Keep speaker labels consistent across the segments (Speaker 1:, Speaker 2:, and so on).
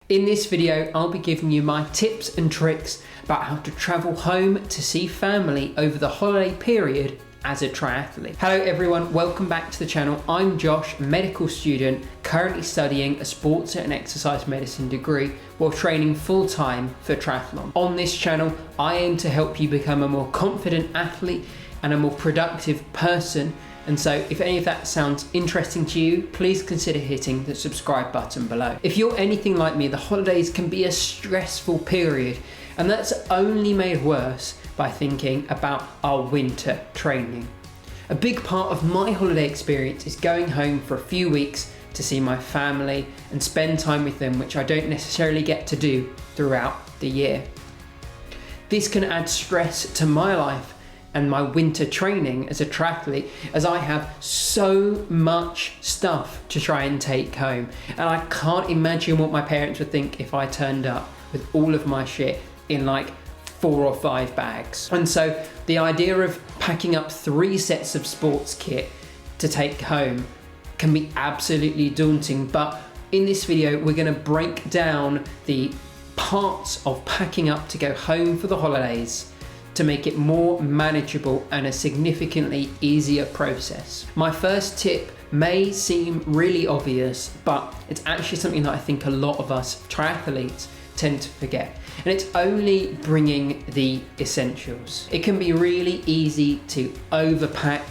Speaker 1: In this video, I'll be giving you my tips and tricks about how to travel home to see family over the holiday period as a triathlete. Hello everyone, welcome back to the channel. I'm Josh, medical student, currently studying a sports and exercise medicine degree while training full-time for triathlon. On this channel, I aim to help you become a more confident athlete and a more productive person. And so if any of that sounds interesting to you, please consider hitting the subscribe button below. If you're anything like me, the holidays can be a stressful period, and that's only made worse by thinking about our winter training. A big part of my holiday experience is going home for a few weeks to see my family and spend time with them, which I don't necessarily get to do throughout the year. This can add stress to my life and my winter training as a triathlete, as I have so much stuff to try and take home. And I can't imagine what my parents would think if I turned up with all of my shit in like 4 or 5 bags. And so the idea of packing up 3 sets of sports kit to take home can be absolutely daunting. But in this video, we're gonna break down the parts of packing up to go home for the holidays to make it more manageable and a significantly easier process. My first tip may seem really obvious, but it's actually something that I think a lot of us triathletes tend to forget. And it's only bringing the essentials. It can be really easy to overpack,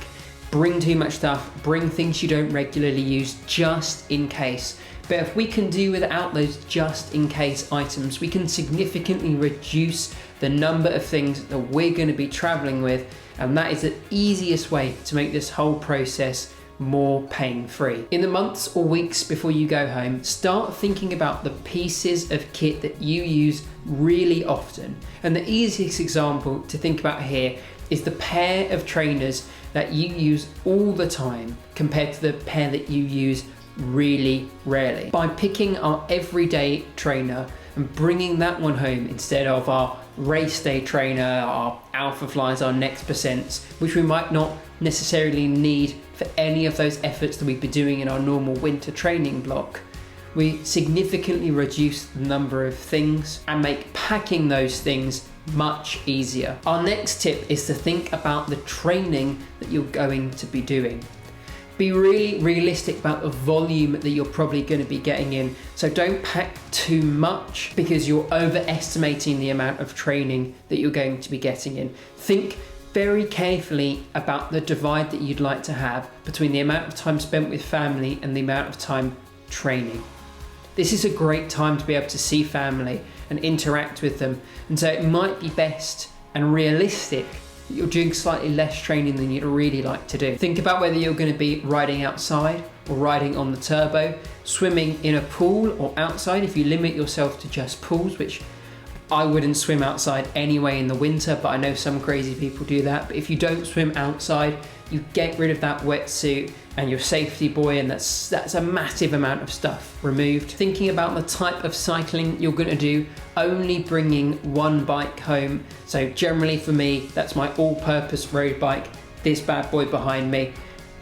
Speaker 1: bring too much stuff, bring things you don't regularly use just in case. But if we can do without those just in case items, we can significantly reduce the number of things that we're going to be traveling with, and that is the easiest way to make this whole process more pain-free. In the months or weeks before you go home, start thinking about the pieces of kit that you use really often. And the easiest example to think about here is the pair of trainers that you use all the time compared to the pair that you use really rarely. By picking our everyday trainer and bringing that one home instead of our race day trainer, our Alpha Flies, our Next Percents, which we might not necessarily need for any of those efforts that we'd be doing in our normal winter training block, we significantly reduce the number of things and make packing those things much easier. Our next tip is to think about the training that you're going to be doing. Be really realistic about the volume that you're probably going to be getting in. So don't pack too much because you're overestimating the amount of training that you're going to be getting in. Think very carefully about the divide that you'd like to have between the amount of time spent with family and the amount of time training. This is a great time to be able to see family and interact with them. And so it might be best and realistic that you're doing slightly less training than you'd really like to do. Think about whether you're going to be riding outside or riding on the turbo, swimming in a pool or outside if you limit yourself to just pools, which I wouldn't swim outside anyway in the winter, but I know some crazy people do that. But if you don't swim outside, you get rid of that wetsuit and your safety buoy, and that's a massive amount of stuff removed. Thinking about the type of cycling you're going to do, only bringing one bike home. So generally for me, that's my all-purpose road bike, this bad boy behind me.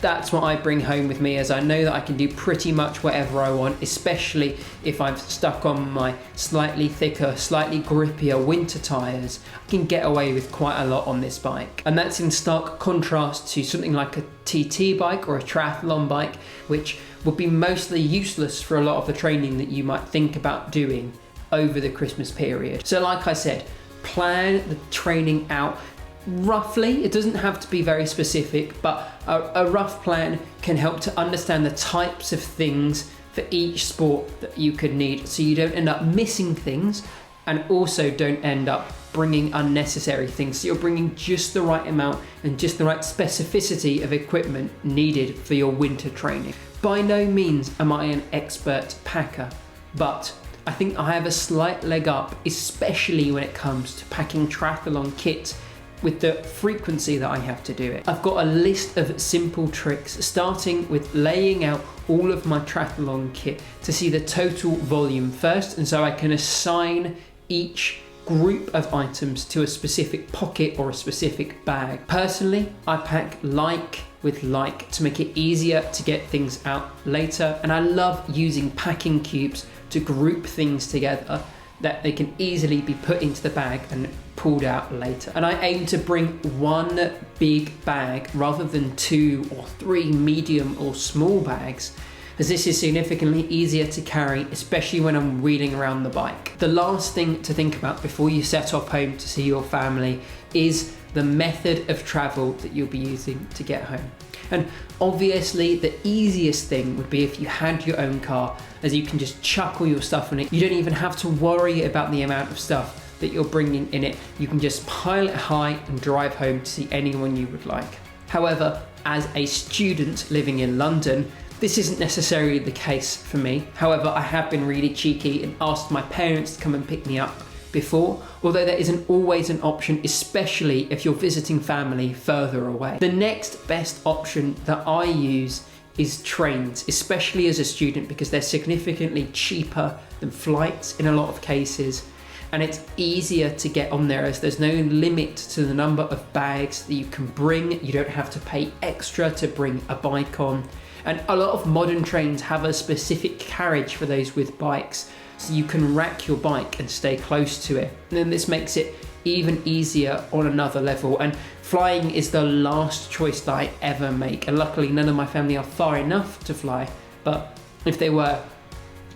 Speaker 1: That's what I bring home with me, as I know that I can do pretty much whatever I want, especially if I'm stuck on my slightly thicker, slightly grippier winter tyres. I can get away with quite a lot on this bike. And that's in stark contrast to something like a TT bike or a triathlon bike, which would be mostly useless for a lot of the training that you might think about doing over the Christmas period. So like I said, plan the training out roughly. It doesn't have to be very specific, but a rough plan can help to understand the types of things for each sport that you could need, so you don't end up missing things and also don't end up bringing unnecessary things. So you're bringing just the right amount and just the right specificity of equipment needed for your winter training. By no means am I an expert packer, but I think I have a slight leg up, especially when it comes to packing triathlon kit with the frequency that I have to do it. I've got a list of simple tricks, starting with laying out all of my triathlon kit to see the total volume first, and so I can assign each group of items to a specific pocket or a specific bag. Personally, I pack like with like to make it easier to get things out later, and I love using packing cubes to group things together that they can easily be put into the bag and pulled out later. And I aim to bring one big bag rather than 2 or 3 medium or small bags, as this is significantly easier to carry, especially when I'm wheeling around the bike. The last thing to think about before you set off home to see your family is the method of travel that you'll be using to get home. And obviously the easiest thing would be if you had your own car, as you can just chuck all your stuff in it. You don't even have to worry about the amount of stuff that you're bringing in it. You can just pile it high and drive home to see anyone you would like. However, as a student living in London, this isn't necessarily the case for me. However, I have been really cheeky and asked my parents to come and pick me up before, although that isn't always an option, especially if you're visiting family further away. The next best option that I use is trains, especially as a student, because they're significantly cheaper than flights in a lot of cases, and it's easier to get on there as there's no limit to the number of bags that you can bring. You don't have to pay extra to bring a bike on, and a lot of modern trains have a specific carriage for those with bikes, so you can rack your bike and stay close to it. And then this makes it even easier on another level. And flying is the last choice that I ever make. And luckily none of my family are far enough to fly, but if they were,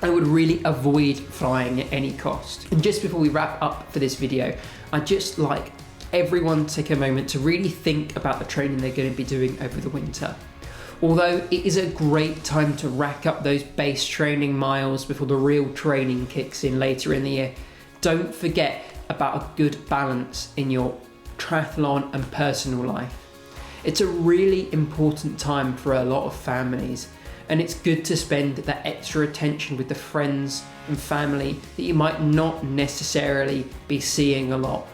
Speaker 1: I would really avoid flying at any cost. And just before we wrap up for this video, I'd just like everyone to take a moment to really think about the training they're going to be doing over the winter. Although it is a great time to rack up those base training miles before the real training kicks in later in the year, don't forget about a good balance in your triathlon and personal life. It's a really important time for a lot of families, and it's good to spend that extra attention with the friends and family that you might not necessarily be seeing a lot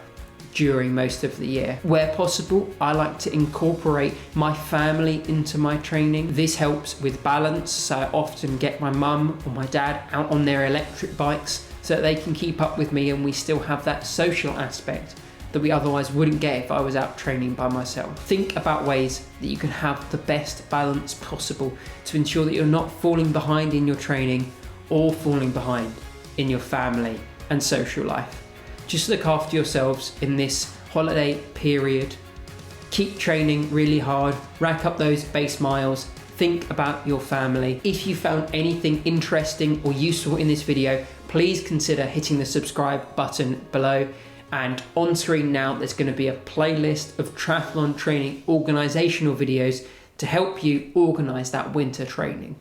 Speaker 1: during most of the year. Where possible, I like to incorporate my family into my training. This helps with balance, so I often get my mum or my dad out on their electric bikes so that they can keep up with me, and we still have that social aspect that we otherwise wouldn't get if I was out training by myself. Think about ways that you can have the best balance possible to ensure that you're not falling behind in your training or falling behind in your family and social life. Just look after yourselves in this holiday period. Keep training really hard, rack up those base miles, think about your family. If you found anything interesting or useful in this video, please consider hitting the subscribe button below. And on screen now, there's going to be a playlist of triathlon training organizational videos to help you organize that winter training.